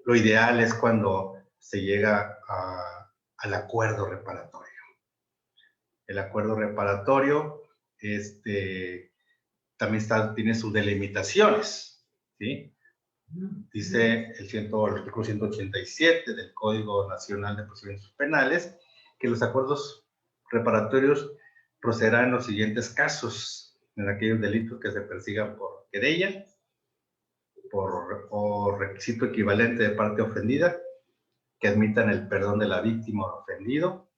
lo ideal es cuando se llega al acuerdo reparatorio. El acuerdo reparatorio también tiene sus delimitaciones, ¿sí? Dice el artículo 187 del Código Nacional de Procedimientos Penales que los acuerdos reparatorios procederán en los siguientes casos: en aquellos delitos que se persigan por querella, o requisito equivalente de parte ofendida, que admitan el perdón de la víctima o ofendido,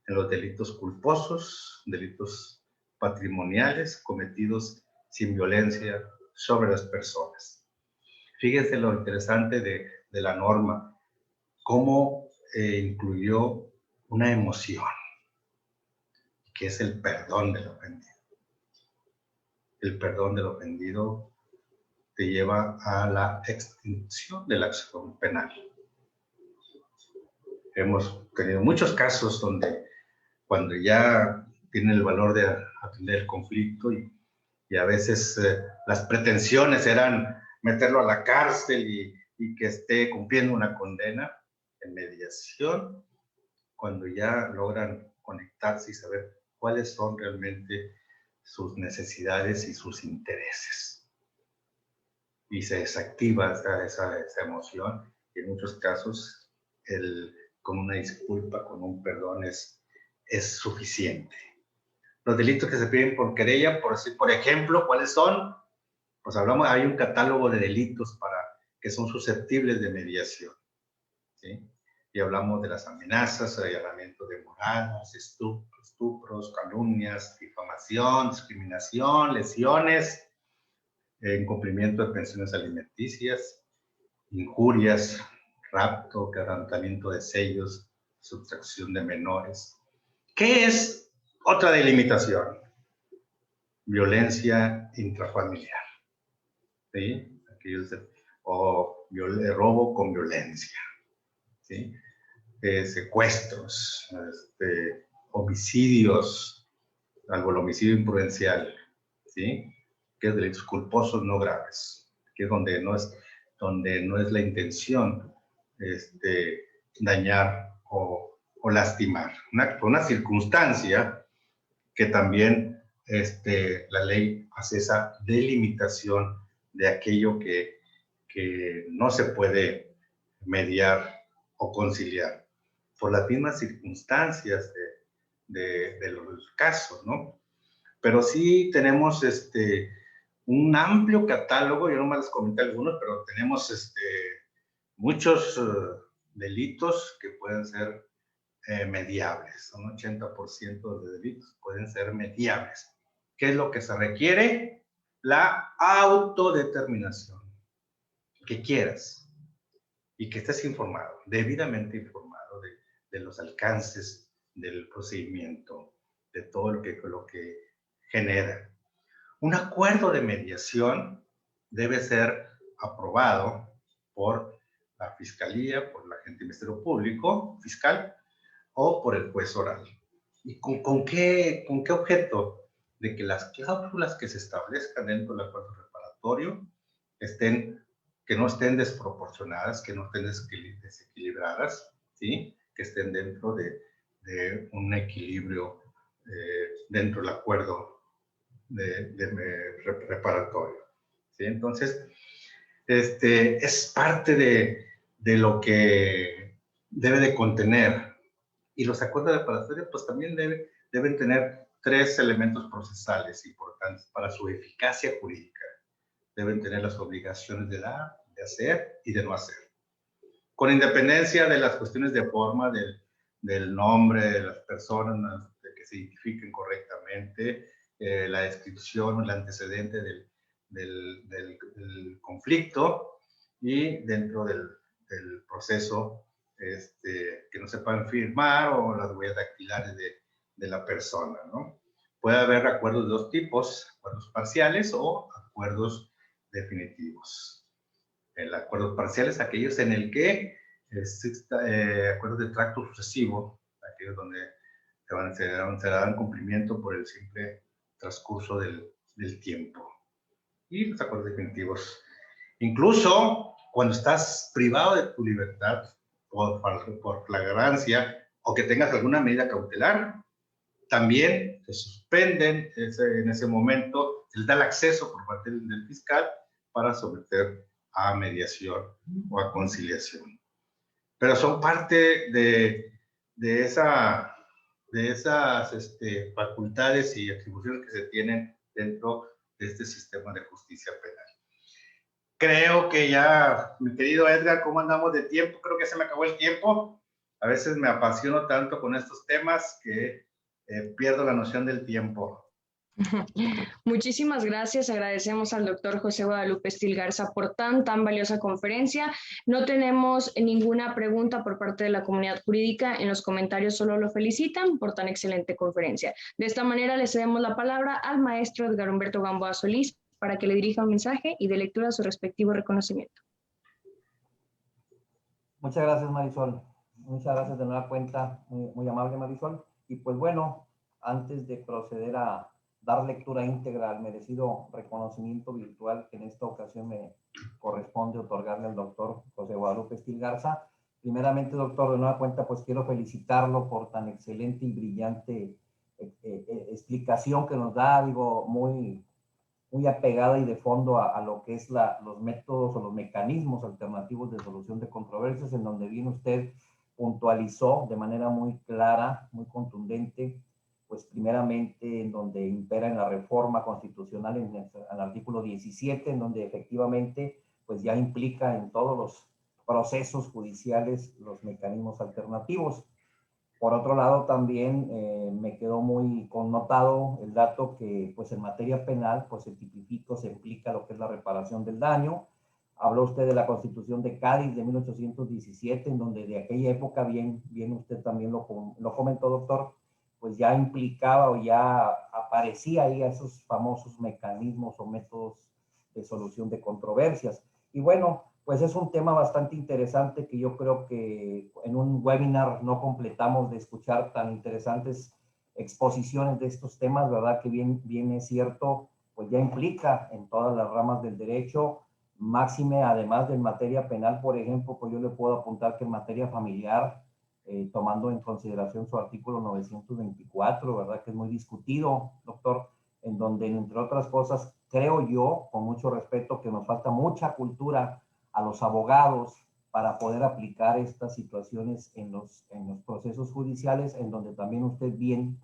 en los delitos culposos, delitos patrimoniales cometidos sin violencia sobre las personas. Fíjense lo interesante de la norma, cómo incluyó una emoción, que es el perdón del ofendido. El perdón del ofendido te lleva a la extinción de la acción penal. Hemos tenido muchos casos donde cuando ya tienen el valor de atender el conflicto y a veces las pretensiones eran meterlo a la cárcel y que esté cumpliendo una condena en mediación, cuando ya logran conectarse y saber cuáles son realmente sus necesidades y sus intereses. Y se desactiva esa emoción y en muchos casos con una disculpa, con un perdón es suficiente. Los delitos que se piden por querella, por ejemplo, ¿cuáles son? Pues hay un catálogo de delitos que son susceptibles de mediación, ¿sí? Y hablamos de las amenazas, allanamiento de moradas, estupros, calumnias, difamación, discriminación, lesiones, incumplimiento de pensiones alimenticias, injurias, rapto, quebrantamiento de sellos, sustracción de menores. ¿Qué es otra delimitación? Violencia intrafamiliar, ¿sí? O robo con violencia, ¿sí? Secuestros, homicidios, algo el homicidio imprudencial, ¿sí? Que es delitos culposos no graves, que es donde no es la intención dañar o lastimar. Una circunstancia que también la ley hace esa delimitación de aquello que no se puede mediar o conciliar por las mismas circunstancias de los casos, ¿no? Pero sí tenemos un amplio catálogo, yo nomás les comenté algunos, pero tenemos muchos delitos que pueden ser mediables. Un 80% de delitos pueden ser mediables. ¿Qué es lo que se requiere? La autodeterminación. Que quieras y que estés informado, debidamente informado de los alcances del procedimiento, de todo lo que genera. Un acuerdo de mediación debe ser aprobado por la Fiscalía, por el agente del Ministerio Público, fiscal, o por el juez oral. ¿Y con qué objeto? De que las cláusulas que se establezcan dentro del acuerdo reparatorio que no estén desproporcionadas, que no estén desequilibradas, ¿sí? Que estén dentro de un equilibrio dentro del acuerdo reparatorio, ¿sí? Entonces, es parte de lo que debe de contener. Y los acuerdos reparatorios pues también deben tener 3 elementos procesales importantes para su eficacia jurídica. Deben tener las obligaciones de dar, de hacer y de no hacer. Con independencia de las cuestiones de forma, del nombre de las personas, de que se identifiquen correctamente, la descripción o el antecedente del conflicto y dentro del proceso que no se puedan firmar o las huellas dactilares de la persona, ¿no? Puede haber acuerdos de 2 tipos, acuerdos parciales o acuerdos definitivos. El acuerdo parcial es aquellos en el que exista acuerdos de tracto sucesivo, aquellos donde se darán cumplimiento por el simple transcurso del tiempo. Y los acuerdos definitivos. Incluso cuando estás privado de tu libertad por flagrancia o que tengas alguna medida cautelar, también se suspenden en ese momento, se les da el acceso por parte del fiscal para someter a mediación o a conciliación. Pero son parte de esas facultades y atribuciones que se tienen dentro de este sistema de justicia penal. Creo que ya, mi querido Edgar, ¿cómo andamos de tiempo? Creo que se me acabó el tiempo. A veces me apasiono tanto con estos temas que pierdo la noción del tiempo. Muchísimas gracias. Agradecemos al doctor José Guadalupe Estil Garza por tan valiosa conferencia. No tenemos ninguna pregunta por parte de la comunidad jurídica. En los comentarios solo lo felicitan por tan excelente conferencia. De esta manera le cedemos la palabra al maestro Edgar Humberto Gamboa Solís para que le dirija un mensaje y dé lectura a su respectivo reconocimiento. Muchas gracias, Marisol. Muchas gracias de nueva cuenta, muy amable Marisol. Y pues bueno, antes de proceder a dar lectura íntegra al merecido reconocimiento virtual que en esta ocasión me corresponde otorgarle al doctor José Guadalupe Estil Garza, primeramente, doctor, de nueva cuenta, pues quiero felicitarlo por tan excelente y brillante explicación que nos da, digo, muy apegada y de fondo a lo que es los métodos o los mecanismos alternativos de solución de controversias, en donde bien usted puntualizó de manera muy clara, muy contundente, pues primeramente en donde impera en la reforma constitucional en el artículo 17, en donde efectivamente pues ya implica en todos los procesos judiciales los mecanismos alternativos. Por otro lado, también me quedó muy connotado el dato que, pues, en materia penal, pues, se tipifica, se implica lo que es la reparación del daño. Habló usted de la Constitución de Cádiz de 1817, en donde de aquella época, bien usted también lo comentó, doctor, pues ya implicaba o ya aparecía ahí esos famosos mecanismos o métodos de solución de controversias. Y bueno, pues es un tema bastante interesante que yo creo que en un webinar no completamos de escuchar tan interesantes exposiciones de estos temas, ¿verdad? Que bien es cierto, pues ya implica en todas las ramas del derecho, máxime, además de en materia penal, por ejemplo, pues yo le puedo apuntar que en materia familiar, tomando en consideración su artículo 924, ¿verdad? Que es muy discutido, doctor, en donde, entre otras cosas, creo yo, con mucho respeto, que nos falta mucha cultura a los abogados para poder aplicar estas situaciones en los procesos judiciales, en donde también usted bien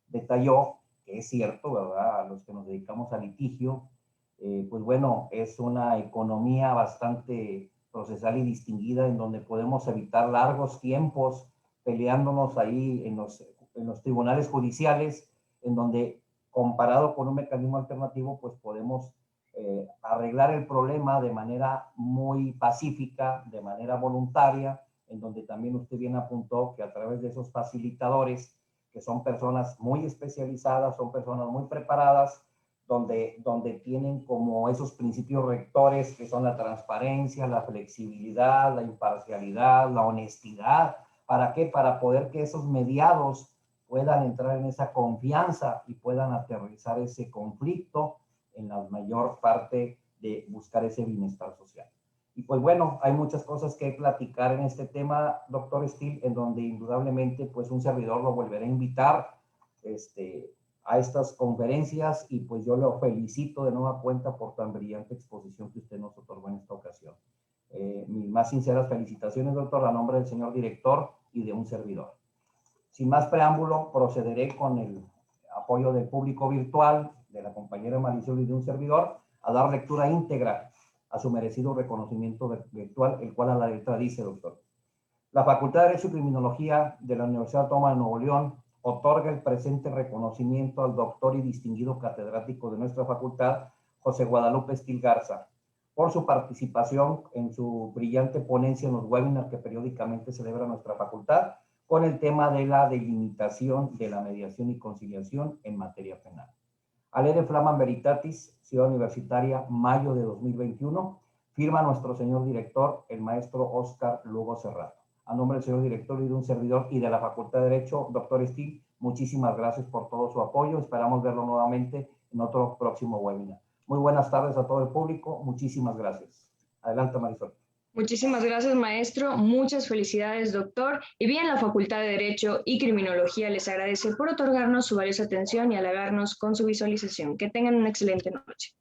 detalló, que es cierto, ¿verdad? A los que nos dedicamos al litigio, pues bueno, es una economía bastante procesal y distinguida en donde podemos evitar largos tiempos peleándonos ahí en los tribunales judiciales, en donde comparado con un mecanismo alternativo, pues podemos arreglar el problema de manera muy pacífica, de manera voluntaria, en donde también usted bien apuntó que a través de esos facilitadores, que son personas muy especializadas, son personas muy preparadas, donde tienen como esos principios rectores que son la transparencia, la flexibilidad, la imparcialidad, la honestidad. ¿Para qué? Para poder que esos mediados puedan entrar en esa confianza y puedan aterrizar ese conflicto en la mayor parte de buscar ese bienestar social. Y pues bueno, hay muchas cosas que platicar en este tema, doctor Estil, en donde indudablemente pues un servidor lo volverá a invitar a estas conferencias y pues yo lo felicito de nueva cuenta por tan brillante exposición que usted nos otorgó en esta ocasión. Mis más sinceras felicitaciones, doctor, a nombre del señor director y de un servidor. Sin más preámbulo, procederé con el apoyo del público virtual, de la compañera Marisol y de un servidor, a dar lectura íntegra a su merecido reconocimiento virtual, el cual a la letra dice, doctor: la Facultad de Derecho y Criminología de la Universidad Autónoma de Nuevo León otorga el presente reconocimiento al doctor y distinguido catedrático de nuestra facultad, José Guadalupe Estil Garza, por su participación en su brillante ponencia en los webinars que periódicamente celebra nuestra facultad, con el tema de la delimitación de la mediación y conciliación en materia penal. Alere Flaman Veritatis, Ciudad Universitaria, mayo de 2021, firma nuestro señor director, el maestro Óscar Lugo Serrato. A nombre del señor director y de un servidor y de la Facultad de Derecho, doctor Estil, muchísimas gracias por todo su apoyo. Esperamos verlo nuevamente en otro próximo webinar. Muy buenas tardes a todo el público. Muchísimas gracias. Adelante, Marisol. Muchísimas gracias, maestro. Muchas felicidades, doctor. Y bien, la Facultad de Derecho y Criminología les agradece por otorgarnos su valiosa atención y halagarnos con su visualización. Que tengan una excelente noche.